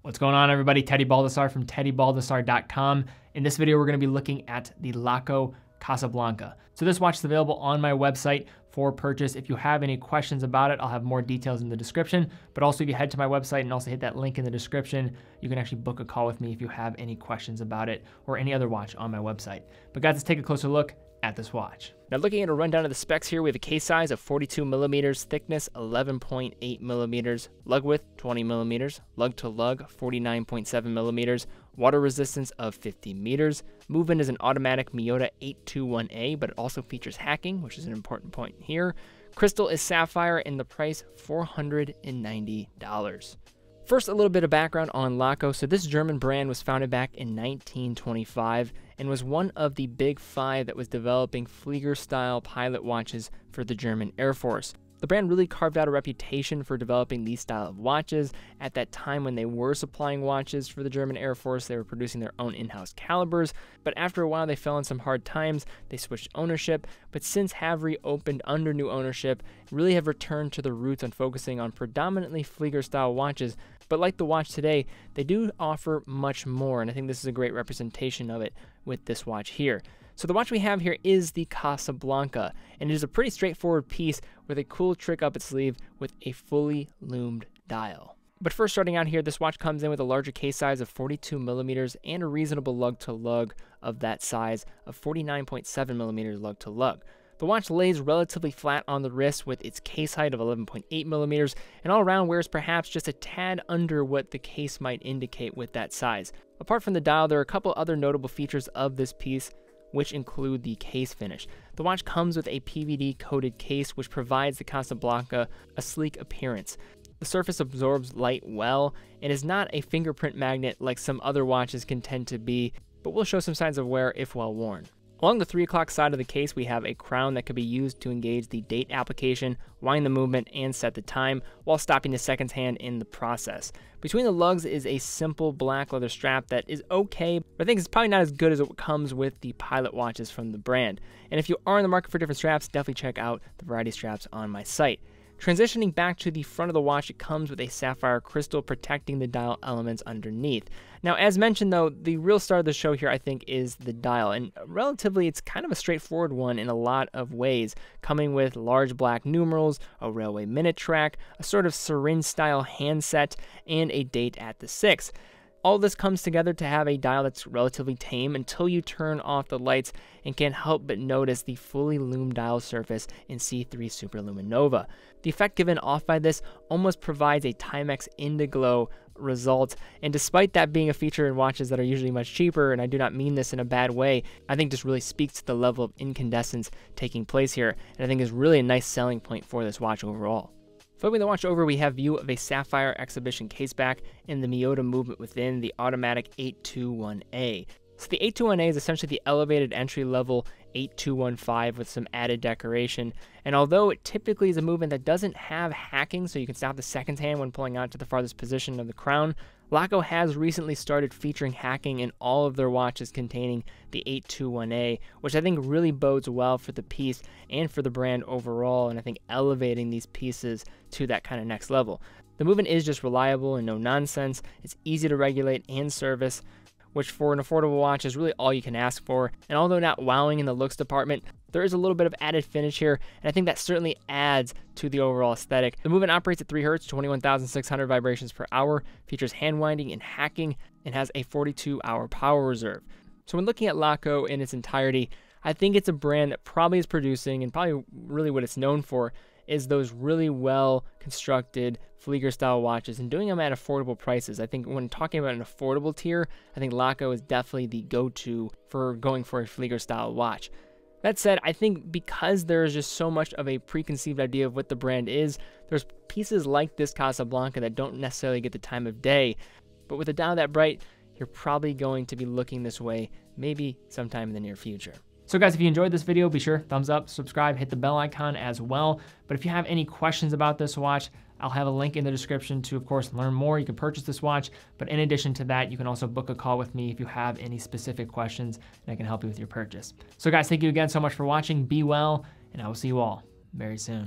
What's going on, everybody? Teddy Baldassarre from teddybaldassarre.com. In this video, we're going to be looking at the Laco Casablanca. So this watch is available on my website for purchase. If you have any questions about it, I'll have more details in the description. But also, if you head to my website and also hit that link in the description, you can actually book a call with me if you have any questions about it or any other watch on my website. But guys, let's take a closer look at this watch. Now, looking at a rundown of the specs here, we have a case size of 42 millimeters, thickness 11.8 millimeters, lug width 20 millimeters, lug to lug 49.7 millimeters, water resistance of 50 meters. Movement is an automatic Miyota 821A, but it also features hacking, which is an important point here. Crystal is sapphire, and the price $490. First, a little bit of background on Laco. So this German brand was founded back in 1925 and was one of the big five that was developing Flieger-style pilot watches for the German Air Force. The brand really carved out a reputation for developing these style of watches. At that time when they were supplying watches for the German Air Force, they were producing their own in-house calibers, but after a while they fell in some hard times, they switched ownership, but since have reopened under new ownership, really have returned to the roots on focusing on predominantly Flieger-style watches. But like the watch today, they do offer much more, and I think this is a great representation of it with this watch here. So the watch we have here is the Casablanca, and it is a pretty straightforward piece with a cool trick up its sleeve with a fully lumed dial. But first, starting out here, this watch comes in with a larger case size of 42 millimeters and a reasonable lug to lug of that size of 49.7 millimeters lug to lug. The watch lays relatively flat on the wrist with its case height of 11.8 millimeters, and all around wears perhaps just a tad under what the case might indicate with that size. Apart from the dial, there are a couple other notable features of this piece, which include the case finish. The watch comes with a PVD coated case, which provides the Casablanca a sleek appearance. The surface absorbs light well and is not a fingerprint magnet like some other watches can tend to be, but will show some signs of wear if well worn. Along the 3 o'clock side of the case, we have a crown that can be used to engage the date application, wind the movement, and set the time, while stopping the seconds hand in the process. Between the lugs is a simple black leather strap that is okay, but I think it's probably not as good as it comes with the pilot watches from the brand. And if you are in the market for different straps, definitely check out the variety of straps on my site. Transitioning back to the front of the watch, it comes with a sapphire crystal protecting the dial elements underneath. Now, as mentioned though, the real star of the show here I think is the dial, and relatively it's kind of a straightforward one in a lot of ways, coming with large black numerals, a railway minute track, a sort of syringe style handset, and a date at the 6th. All this comes together to have a dial that's relatively tame until you turn off the lights and can't help but notice the fully lumed dial surface in C3 Superluminova. The effect given off by this almost provides a Timex Indiglow result, and despite that being a feature in watches that are usually much cheaper, and I do not mean this in a bad way, I think this really speaks to the level of incandescence taking place here, and I think is really a nice selling point for this watch overall. Flipping the watch over, we have view of a sapphire exhibition caseback and the Miyota movement within the automatic 821A. So the 821A is essentially the elevated entry-level 8215 with some added decoration, and although it typically is a movement that doesn't have hacking, so you can stop the seconds hand when pulling out to the farthest position of the crown, Laco has recently started featuring hacking in all of their watches containing the 821A, which I think really bodes well for the piece and for the brand overall, and I think elevating these pieces to that kind of next level. The movement is just reliable and no nonsense. It's easy to regulate and service, which for an affordable watch is really all you can ask for. And although not wowing in the looks department, there is a little bit of added finish here, and I think that certainly adds to the overall aesthetic. The movement operates at 3 Hz, 21,600 vibrations per hour, features hand winding and hacking, and has a 42-hour power reserve. So when looking at Laco in its entirety, I think it's a brand that probably is producing, and probably really what it's known for, is those really well constructed Flieger style watches and doing them at affordable prices. I think when talking about an affordable tier, I think Laco is definitely the go-to for going for a Flieger style watch. That said, I think because there is just so much of a preconceived idea of what the brand is, there's pieces like this Casablanca that don't necessarily get the time of day, but with a dial that bright, you're probably going to be looking this way maybe sometime in the near future. So guys, if you enjoyed this video, be sure thumbs up, subscribe, hit the bell icon as well. But if you have any questions about this watch, I'll have a link in the description to, of course, learn more. You can purchase this watch, but in addition to that, you can also book a call with me if you have any specific questions, and I can help you with your purchase. So guys, thank you again so much for watching. Be well, and I will see you all very soon.